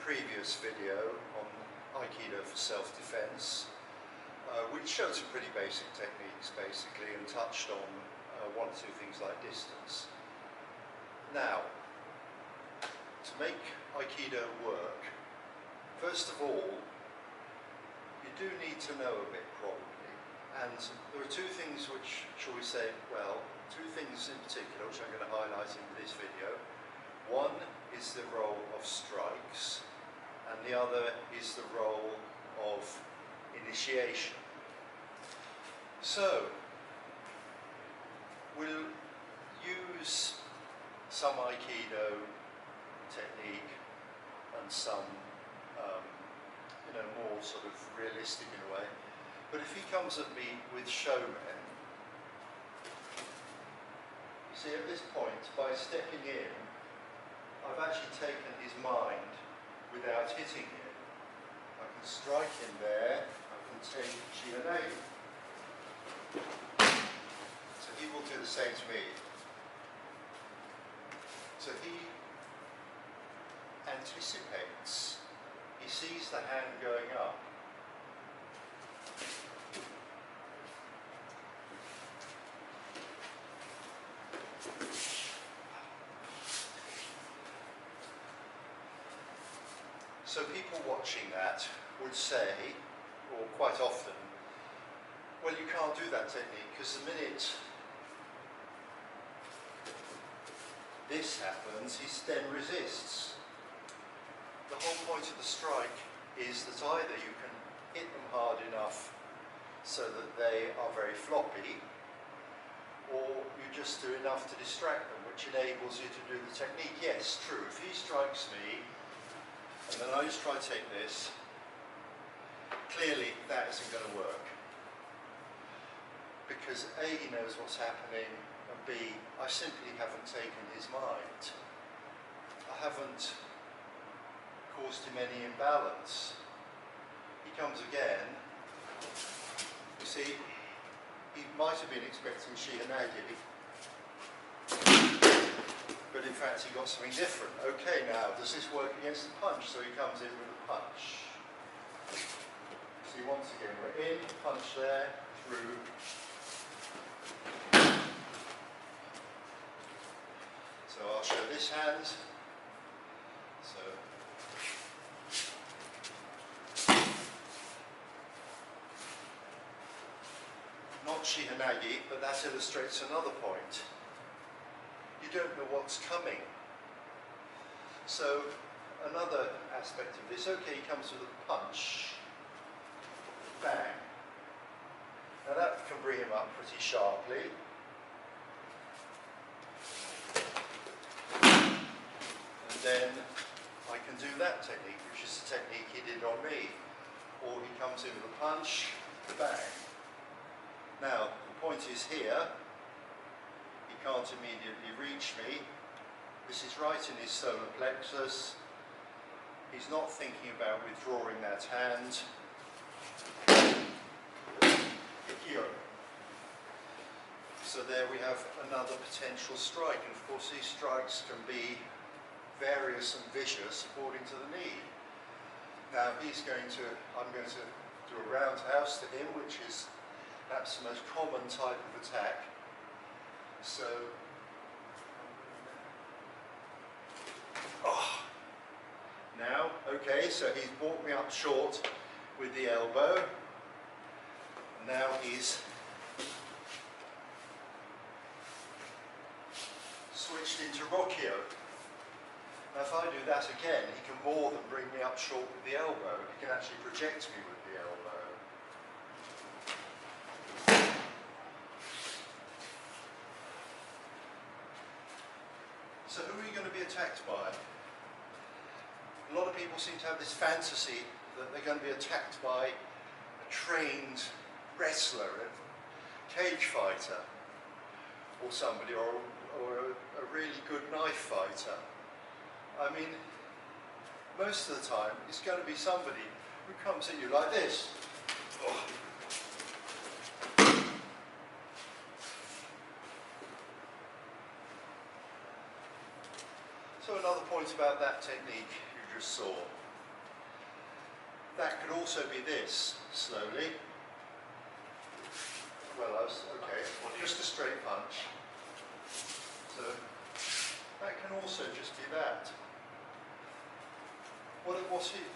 previous video on Aikido for self-defense, which showed some pretty basic techniques basically and touched on one or two things like distance. Now, to make Aikido work, first of all, you do need to know a bit probably, and there are two things which, shall we say, well, two things in particular which I'm going to highlight in this video. One is the role of strikes, and the other is the role of initiation. So, we'll use some Aikido technique and some, more sort of realistic in a way. But if he comes at me with showmen, you see at this point, by stepping in, I've actually taken his mind without hitting him. I can strike him there, I can take Shihanagi. So he will do the same to me. So he anticipates, he sees the hand going up. So people watching that would say, or quite often, well, you can't do that technique because the minute this happens, he then resists. The whole point of the strike is that either you can hit them hard enough so that they are very floppy, or you just do enough to distract them, which enables you to do the technique. Yes, true, if he strikes me, and then I just try to take this, clearly that isn't going to work. Because A, he knows what's happening, and B, I simply haven't taken his mind. I haven't caused him any imbalance. He comes again. You see, he might have been expecting Shihanagi, but in fact he got something different. Okay, now, does this work against the punch? So he comes in with a punch. See, once again, we're in, punch there, through. So I'll show this hand. So, not Shihanagi, but that illustrates another point. You don't know what's coming. So another aspect of this, okay, he comes with a punch, bang. Now that can bring him up pretty sharply. And then I can do that technique, which is the technique he did on me. Or he comes in with a punch, bang. Now, the point is here, he can't immediately reach me. This is right in his solar plexus. He's not thinking about withdrawing that hand. So there we have another potential strike, and of course these strikes can be various and vicious according to the need. Now I'm going to do a roundhouse to him, which is perhaps the most common type of attack. So, now, okay, so he's brought me up short with the elbow. Now he's switched into Rokyo. Now if I do that again, he can more than bring me up short with the elbow. He can actually project me with the elbow. So who are you going to be attacked by? A lot of people seem to have this fantasy that they're going to be attacked by a trained wrestler, a cage fighter, or somebody, or a really good knife fighter. I mean, most of the time it's going to be somebody who comes at you like this. Oh. So another point about that technique you just saw. That could also be this, slowly. Well, okay, just a straight punch. So that can also just be that. What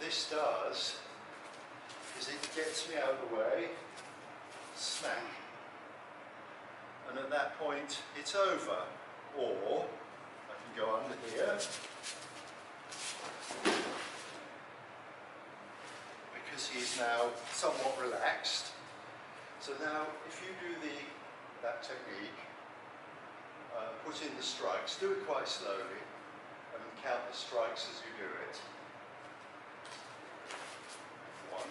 this does is it gets me out of the way, smack, and at that point it's over. Or I can go under here, because he's now somewhat relaxed. So now if you do that technique, put in the strikes, do it quite slowly, and count the strikes as you do it. 1.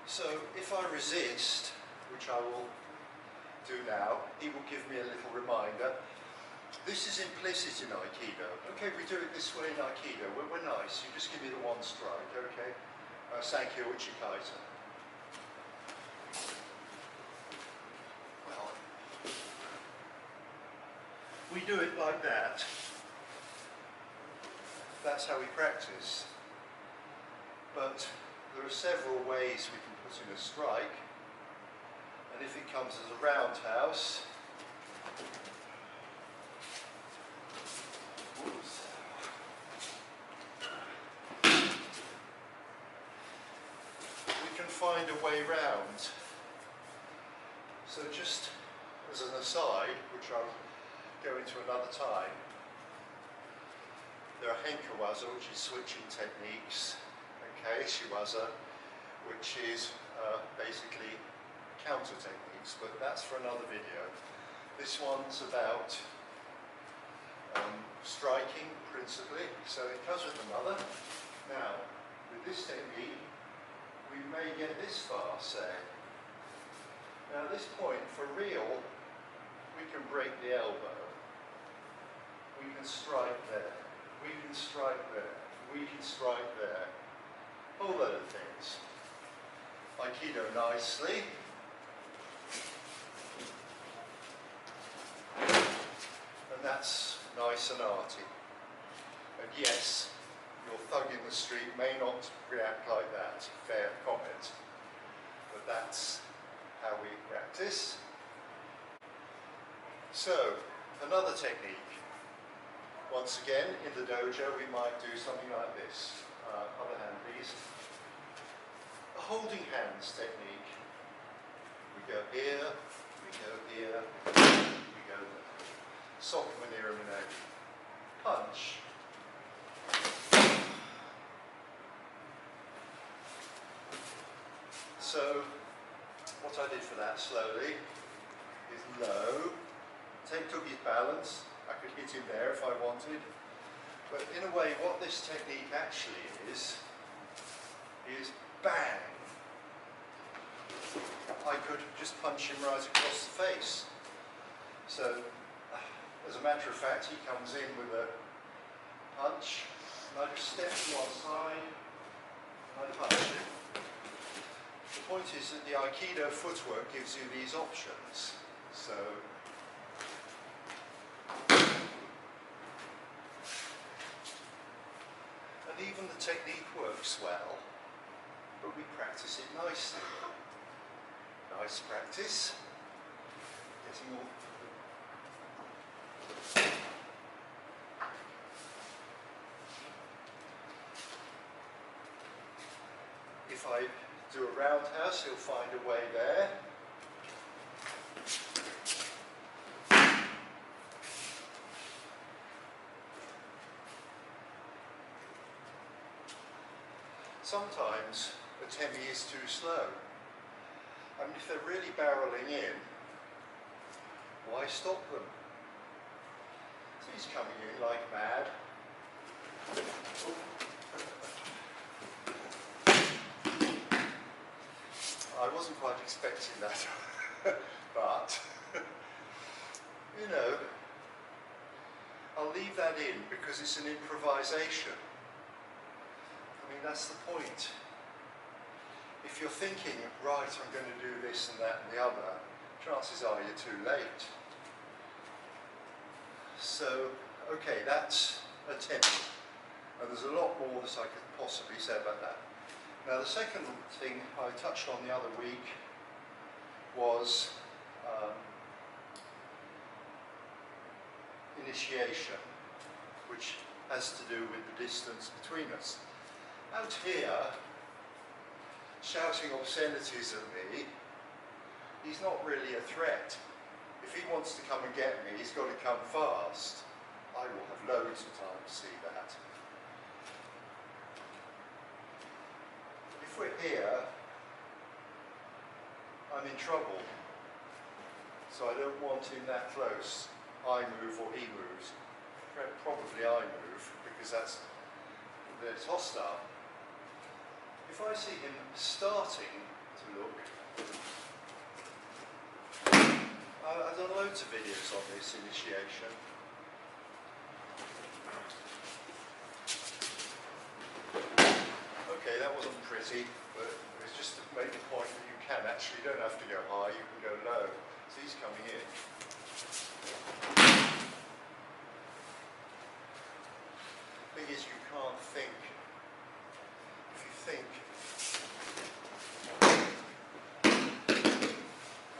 So if I resist, which I will do now, he will give me a little reminder. This is implicit in Aikido. Okay, we do it this way in Aikido. We're nice. You just give me the one strike, okay? Sankyo Uchikaita. Well, we do it like that. That's how we practice. But there are several ways we can put in a strike. And if it comes as a roundhouse, we can find a way round. So just as an aside, which I'll go into another time, there are henkawaza, which is switching techniques, okay, shiwaza, which is basically counter techniques, but that's for another video. This one's about striking principally, so it comes with another. Now, with this technique, we may get this far, say. Now at this point, for real, we can break the elbow. We can strike there. We can strike there. We can strike there. All those things. Aikido nicely. And that's nice and arty. And yes, your thug in the street may not react like that, fair comment, but that's how we practice. So, another technique. Once again, in the dojo we might do something like this. Other hand please. A holding hands technique. We go here, we go here, we go there. Sok manera minagi. Punch. So, what I did for that slowly is low, took his balance. I could hit him there if I wanted. But in a way, what this technique actually is bang. I could just punch him right across the face. So, as a matter of fact, he comes in with a punch, and I just step to one side, and I punch him. The point is that the Aikido footwork gives you these options. So, and even the technique works well, but we practice it nicely. Nice practice. Getting all. If I do a roundhouse, he'll find a way there. Sometimes a temi is too slow. I mean, if they're really barreling in, why stop them? So he's coming in like mad. I wasn't quite expecting that, but, you know, I'll leave that in because it's an improvisation. I mean, that's the point. if you're thinking, right, I'm going to do this and that and the other, chances are you're too late. So, okay, that's a technique. And there's a lot more that I could possibly say about that. Now, the second thing I touched on the other week was initiation, which has to do with the distance between us. Out here, shouting obscenities at me, he's not really a threat. If he wants to come and get me, he's got to come fast. I will have loads of time to see that. If we're here, I'm in trouble. So I don't want him that close. I move or he moves. Probably I move, because that's hostile. If I see him starting to look, I've done loads of videos on this initiation. Okay, that wasn't pretty, but it was just to make the point that you can actually, you don't have to go high, you can go low. So he's coming in. The thing is, you can't think. If you think,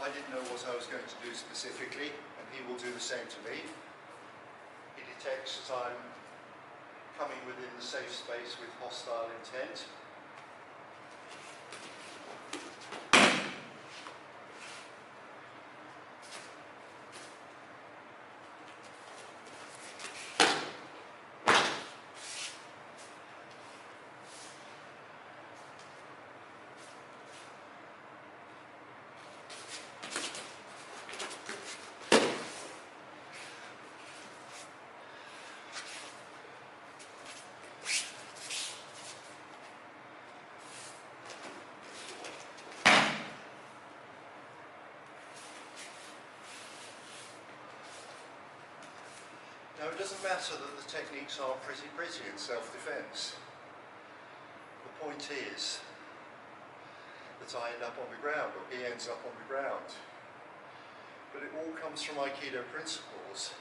I didn't know what I was going to do specifically, and he will do the same to me. He detects that I'm coming within the safe space with hostile intent. Now, it doesn't matter that the techniques are pretty in self-defense. The point is that I end up on the ground, or he ends up on the ground. But it all comes from Aikido principles.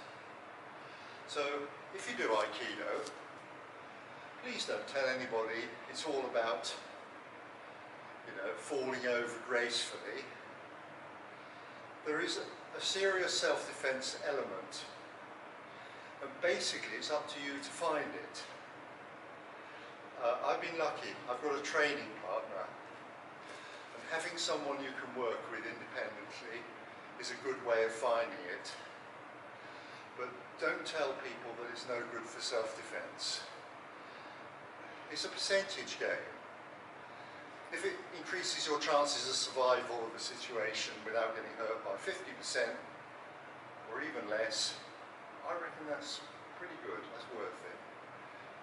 So, if you do Aikido, please don't tell anybody it's all about, falling over gracefully. There is a serious self-defense element. And basically, it's up to you to find it. I've been lucky. I've got a training partner. And having someone you can work with independently is a good way of finding it. But don't tell people that it's no good for self-defense. It's a percentage game. If it increases your chances of survival of a situation without getting hurt by 50%, or even less, I reckon that's pretty good. That's worth it.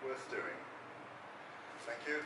Worth doing. Thank you.